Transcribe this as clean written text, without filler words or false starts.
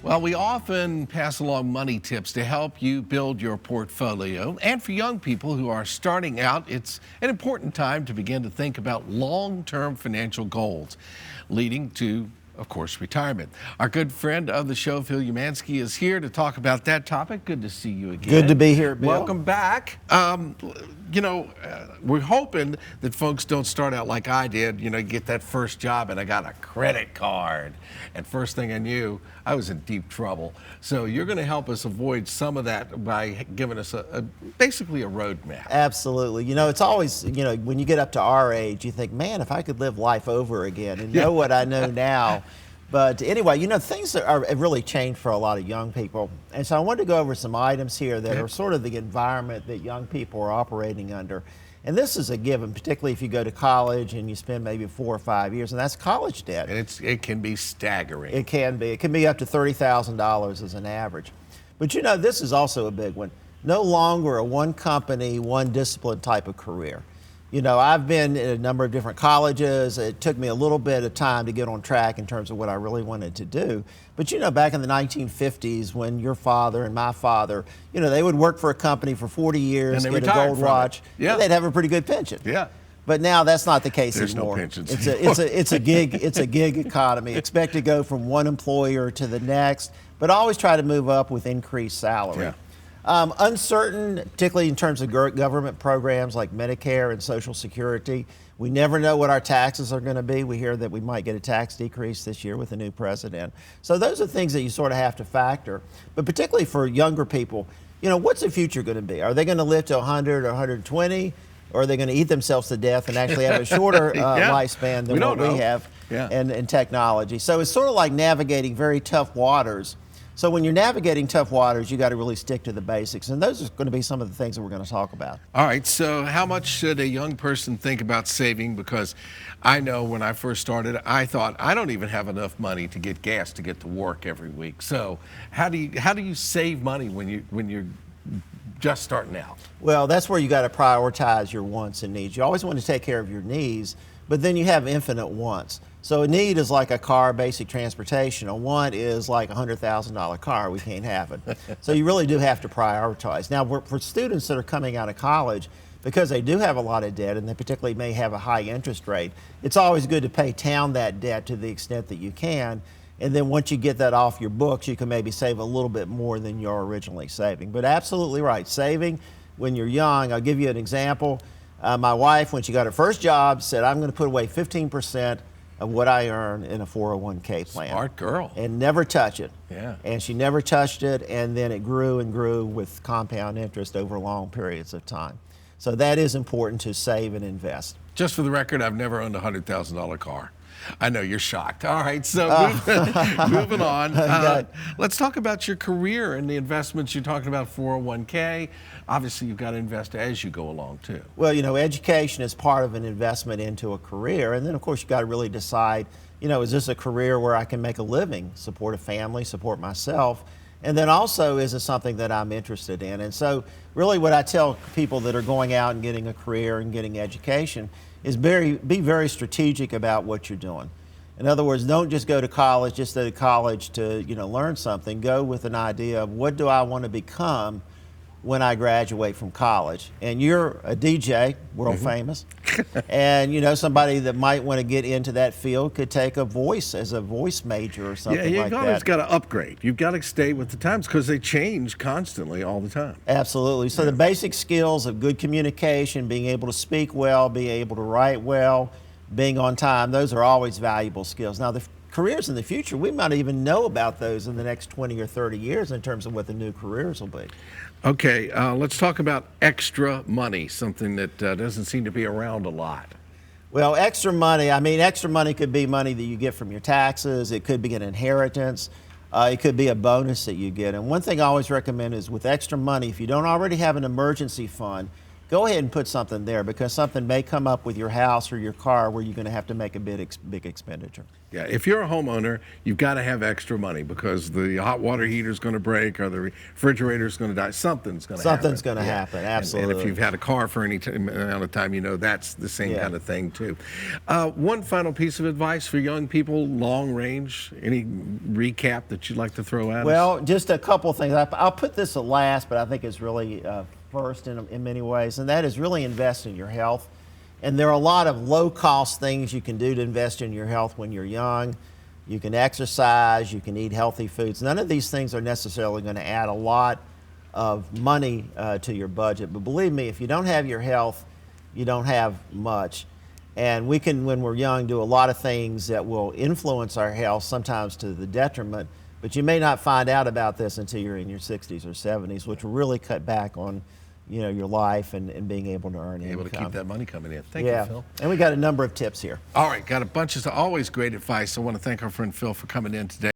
Well, we often pass along money tips to help you build your portfolio. And for young people who are starting out, it's an important time to begin to think about long-term financial goals, leading to, of course, retirement. Our good friend of the show, Phil Umansky, is here to talk about that topic. Good to see you again. Good to be here, Bill. Welcome back. We're hoping that folks don't start out like I did, get that first job and I got a credit card. And first thing I knew, I was in deep trouble. So you're going to help us avoid some of that by giving us basically a roadmap. Absolutely. It's always, when you get up to our age, you think, man, if I could live life over again and know what I know now. But anyway, things have really changed for a lot of young people. And so I wanted to go over some items here that are sort of the environment that young people are operating under. And this is a given, particularly if you go to college and you spend maybe 4 or 5 years, and that's college debt. And it can be staggering. It can be. It can be up to $30,000 as an average. But this is also a big one. No longer a one company, one discipline type of career. I've been in a number of different colleges. It took me a little bit of time to get on track in terms of what I really wanted to do. But back in the 1950s, when your father and my father, they would work for a company for 40 years, get a gold watch, and they'd have a pretty good pension. Yeah. But now that's not the case anymore. There's no pensions. It's a gig economy. Expect to go from one employer to the next, but always try to move up with increased salary. Yeah. Uncertain, particularly in terms of government programs like Medicare and Social Security. We never know what our taxes are going to be. We hear that we might get a tax decrease this year with a new president. So those are things that you sort of have to factor. But particularly for younger people, what's the future going to be? Are they going to live to 100 or 120? Or are they going to eat themselves to death and actually have a shorter lifespan than what we have in technology? So it's sort of like navigating very tough waters. So when you're navigating tough waters, you got to really stick to the basics. And those are going to be some of the things that we're going to talk about. All right. So how much should a young person think about saving? Because I know when I first started, I thought I don't even have enough money to get gas to get to work every week. So how do you save money when you're just starting out? Well, that's where you got to prioritize your wants and needs. You always want to take care of your needs, but then you have infinite wants. So a need is like a car, basic transportation. A want is like a $100,000 car. We can't have it. So you really do have to prioritize. Now, for students that are coming out of college, because they do have a lot of debt and they particularly may have a high interest rate, it's always good to pay down that debt to the extent that you can. And then once you get that off your books, you can maybe save a little bit more than you're originally saving. But absolutely right, saving when you're young. I'll give you an example. My wife, when she got her first job, said, I'm going to put away 15% of what I earn in a 401k plan. Smart girl. And never touch it. Yeah. And she never touched it, and then it grew and grew with compound interest over long periods of time. So that is important to save and invest. Just for the record, I've never owned a $100,000 car. I know you're shocked. All right, so moving on. Let's talk about your career and the investments. You're talking about 401k. Obviously, you've got to invest as you go along, too. Well, education is part of an investment into a career. And then, of course, you've got to really decide, is this a career where I can make a living, support a family, support myself? And then also, is it something that I'm interested in? And so really what I tell people that are going out and getting a career and getting education is be very strategic about what you're doing. In other words, don't just go to college to learn something. Go with an idea of what do I want to become when I graduate from college. And you're a DJ, world famous, and somebody that might want to get into that field could take a voice major or something like that. You've always got to upgrade. You've got to stay with the times because they change constantly all the time. Absolutely. So the basic skills of good communication, being able to speak well, being able to write well, being on time, those are always valuable skills. Now the careers in the future, we might even know about those in the next 20 or 30 years in terms of what the new careers will be. Okay, let's talk about extra money, something that doesn't seem to be around a lot. Well, extra money could be money that you get from your taxes. It could be an inheritance. It could be a bonus that you get. And one thing I always recommend is with extra money, if you don't already have an emergency fund, go ahead and put something there, because something may come up with your house or your car where you're going to have to make a big expenditure. Yeah, if you're a homeowner, you've got to have extra money because the hot water heater's going to break or the refrigerator's going to die. Something's going to happen. Something's going to happen, absolutely. And if you've had a car for any amount of time, you know that's the same kind of thing too. One final piece of advice for young people, long range, any recap that you'd like to throw at us? Well, just a couple things. I'll put this at last, but I think it's really first in many ways, and that is really invest in your health. And there are a lot of low-cost things you can do to invest in your health when you're young. You can exercise, you can eat healthy foods. None of these things are necessarily going to add a lot of money to your budget. But believe me, if you don't have your health, you don't have much. And we can, when we're young, do a lot of things that will influence our health, sometimes to the detriment. But you may not find out about this until you're in your 60s or 70s, which will really cut back on your life and being able to earn income. Able to keep that money coming in. Thank you, Phil. And we got a number of tips here. All right, got a bunch of always great advice. I want to thank our friend Phil for coming in today.